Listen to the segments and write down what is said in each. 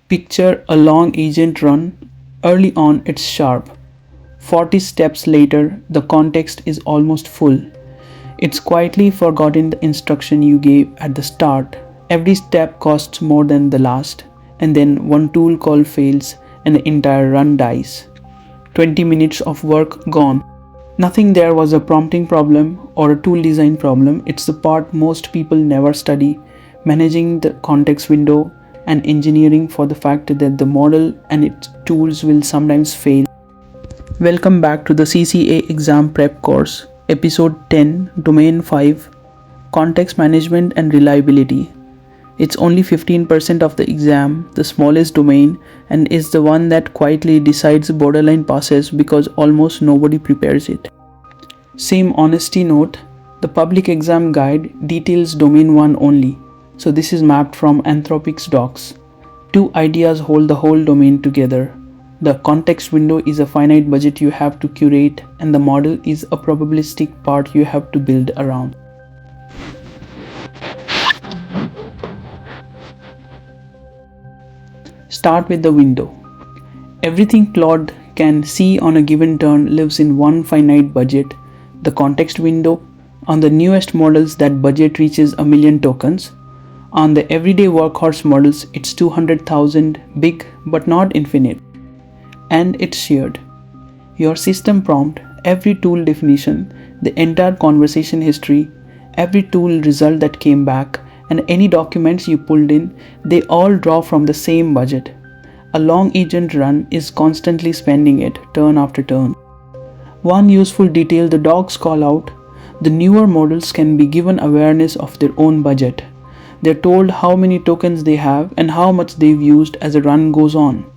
Picture a long agent run. Early on, it's sharp. 40 steps later, the context is almost full. It's quietly forgotten the instruction you gave at the start. Every step costs more than the last, and then one tool call fails and the entire run dies. 20 minutes of work gone. Nothing there was a prompting problem or a tool design problem. It's the part most people never study, managing the context window and engineering for the fact that the model and its tools will sometimes fail. Welcome back to the CCA exam prep course, episode 10, domain 5, context management and reliability. It's only 15% of the exam, the smallest domain, and is the one that quietly decides borderline passes because almost nobody prepares it. Same honesty note, the public exam guide details domain 1 only, so this is mapped from Anthropic's docs. Two ideas hold the whole domain together. The context window is a finite budget you have to curate, and the model is a probabilistic part you have to build around. Start with the window. Everything Claude can see on a given turn lives in one finite budget, the context window. On the newest models, that budget reaches 1 million tokens. On the everyday workhorse models, it's 200,000, big but not infinite. And it's shared. Your system prompt, every tool definition, the entire conversation history, every tool result that came back, and any documents you pulled in, they all draw from the same budget. A long agent run is constantly spending it, turn after turn. One useful detail the docs call out, the newer models can be given awareness of their own budget. They're told how many tokens they have and how much they've used as the run goes on.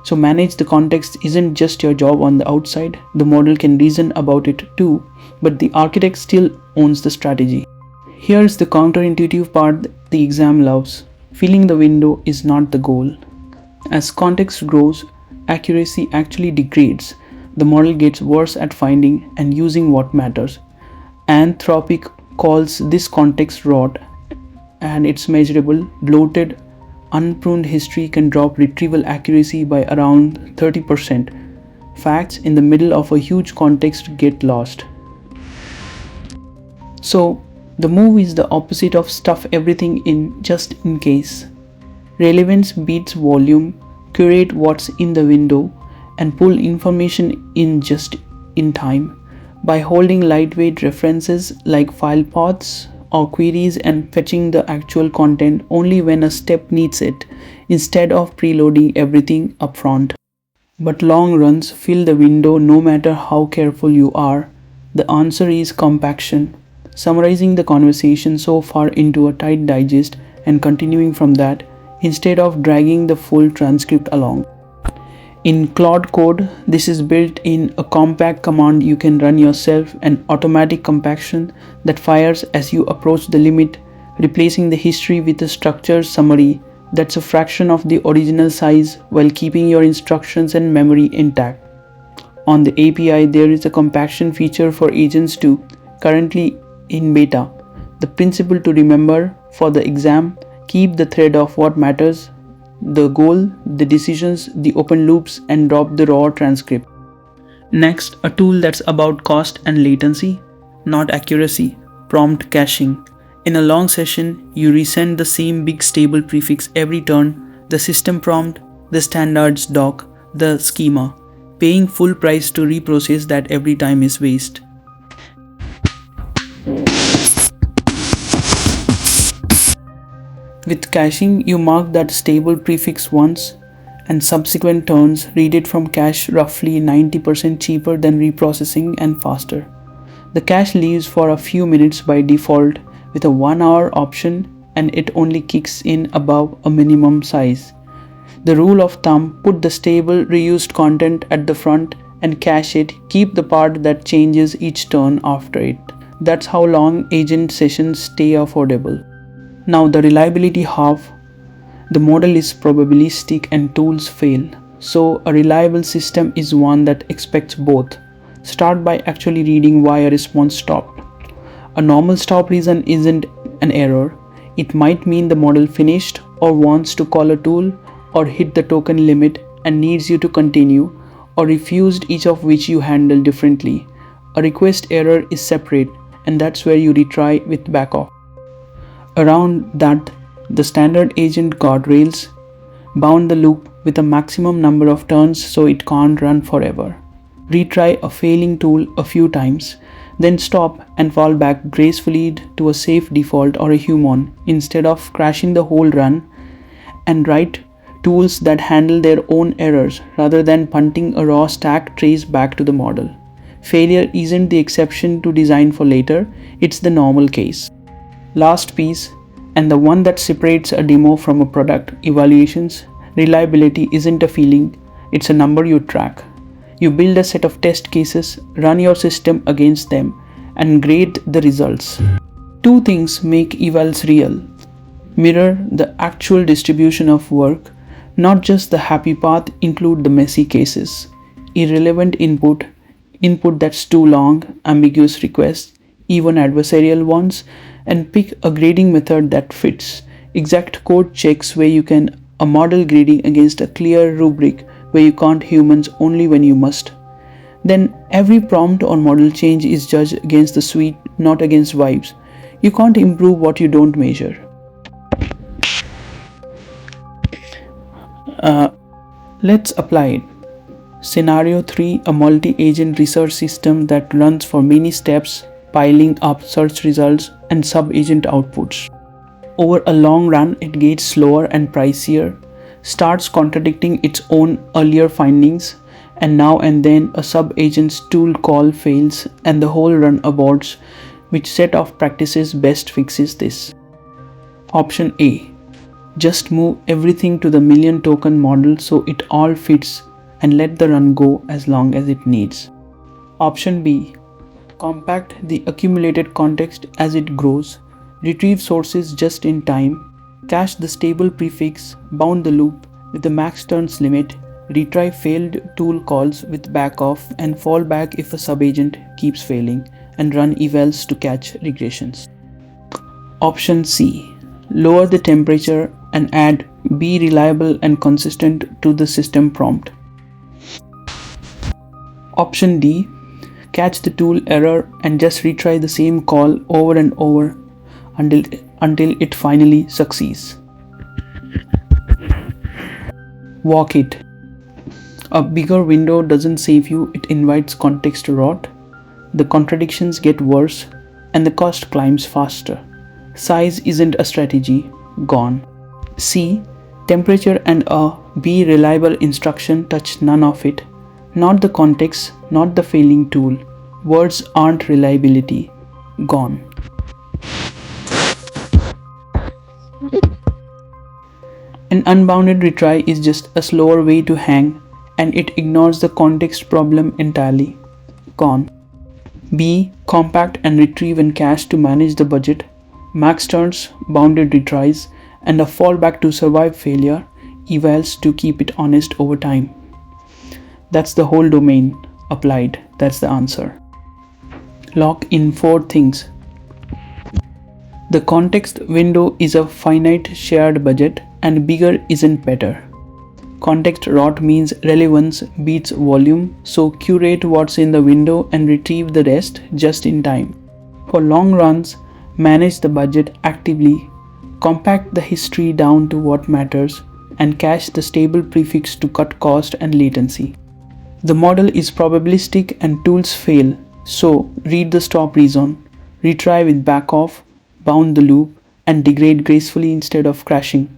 So manage the context isn't just your job on the outside, the model can reason about it too, but the architect still owns the strategy. Here's the counterintuitive part the exam loves. Filling the window is not the goal. As context grows, accuracy actually degrades. The model gets worse at finding and using what matters. Anthropic calls this context rot, and it's measurable. Bloated, unpruned history can drop retrieval accuracy by around 30%. Facts in the middle of a huge context get lost. So, the move is the opposite of stuff everything in just in case. Relevance beats volume, curate what's in the window, and pull information in just in time. By holding lightweight references like file paths or queries and fetching the actual content only when a step needs it, instead of preloading everything upfront. But long runs fill the window no matter how careful you are. The answer is compaction. Summarizing the conversation so far into a tight digest and continuing from that, instead of dragging the full transcript along. In Claude code, this is built in a compact command you can run yourself, an automatic compaction that fires as you approach the limit, replacing the history with a structured summary that's a fraction of the original size while keeping your instructions and memory intact. On the API, there is a compaction feature for agents too, currently in beta. The principle to remember for the exam, keep the thread of what matters, the goal, the decisions, the open loops, and drop the raw transcript. Next, a tool that's about cost and latency, not accuracy, prompt caching. In a long session, you resend the same big stable prefix every turn, the system prompt, the standards doc, the schema. Paying full price to reprocess that every time is waste. With caching, you mark that stable prefix once, and subsequent turns read it from cache roughly 90% cheaper than reprocessing and faster. The cache leaves for a few minutes by default with a 1-hour option, and it only kicks in above a minimum size. The rule of thumb, put the stable reused content at the front and cache it, keep the part that changes each turn after it. That's how long agent sessions stay affordable. Now the reliability half, the model is probabilistic and tools fail. So a reliable system is one that expects both. Start by actually reading why a response stopped. A normal stop reason isn't an error. It might mean the model finished or wants to call a tool or hit the token limit and needs you to continue, or refused, each of which you handle differently. A request error is separate, and that's where you retry with backoff. Around that, the standard agent guardrails bound the loop with a maximum number of turns so it can't run forever. Retry a failing tool a few times, then stop and fall back gracefully to a safe default or a human instead of crashing the whole run, and write tools that handle their own errors rather than punting a raw stack trace back to the model. Failure isn't the exception to design for later, it's the normal case. Last piece, and the one that separates a demo from a product: evaluations. Reliability isn't a feeling, it's a number you track. You build a set of test cases, run your system against them, and grade the results. Two things make evals real: mirror the actual distribution of work, not just the happy path, include the messy cases, irrelevant input that's too long, ambiguous requests, even adversarial ones, and pick a grading method that fits. Exact code checks where you can, a model grading against a clear rubric where you can't, humans only when you must. Then every prompt or model change is judged against the suite, not against vibes. You can't improve what you don't measure. Let's apply it. Scenario 3, a multi-agent research system that runs for many steps, piling up search results and sub-agent outputs. Over a long run, it gets slower and pricier, starts contradicting its own earlier findings, and now and then a sub-agent's tool call fails and the whole run aborts. Which set of practices best fixes this? Option A. Just move everything to the million token model so it all fits and let the run go as long as it needs. Option B. Compact the accumulated context as it grows, retrieve sources just in time, cache the stable prefix, bound the loop with the max turns limit, retry failed tool calls with backoff, and fall back if a subagent keeps failing, and run evals to catch regressions. Option C. Lower the temperature and add "be reliable and consistent" to the system prompt. Option D. Catch the tool error and just retry the same call over and over until it finally succeeds. Walk it. A bigger window doesn't save you, it invites context rot. The contradictions get worse and the cost climbs faster. Size isn't a strategy, gone. C. Temperature and a "be reliable" instruction touch none of it. Not the context, not the failing tool. Words aren't reliability, gone. An unbounded retry is just a slower way to hang, and it ignores the context problem entirely, gone. B. Compact and retrieve and cache to manage the budget, max turns, bounded retries, and a fallback to survive failure, evals to keep it honest over time. That's the whole domain applied. That's the answer. Lock in 4 things. The context window is a finite shared budget, and bigger isn't better. Context rot means relevance beats volume, so curate what's in the window and retrieve the rest just in time. For long runs, manage the budget actively, compact the history down to what matters, and cache the stable prefix to cut cost and latency. The model is probabilistic and tools fail, so read the stop reason, retry with backoff, bound the loop, and degrade gracefully instead of crashing.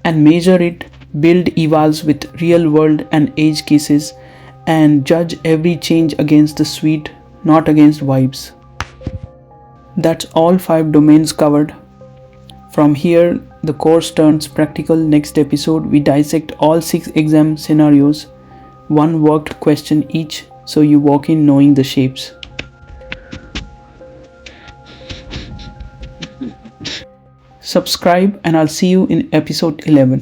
And measure it, build evals with real world and edge cases, and judge every change against the suite, not against vibes. That's all 5 domains covered. From here, the course turns practical. Next episode, we dissect all 6 exam scenarios, 1 worked question each, so you walk in knowing the shapes. Subscribe, and I'll see you in episode 11.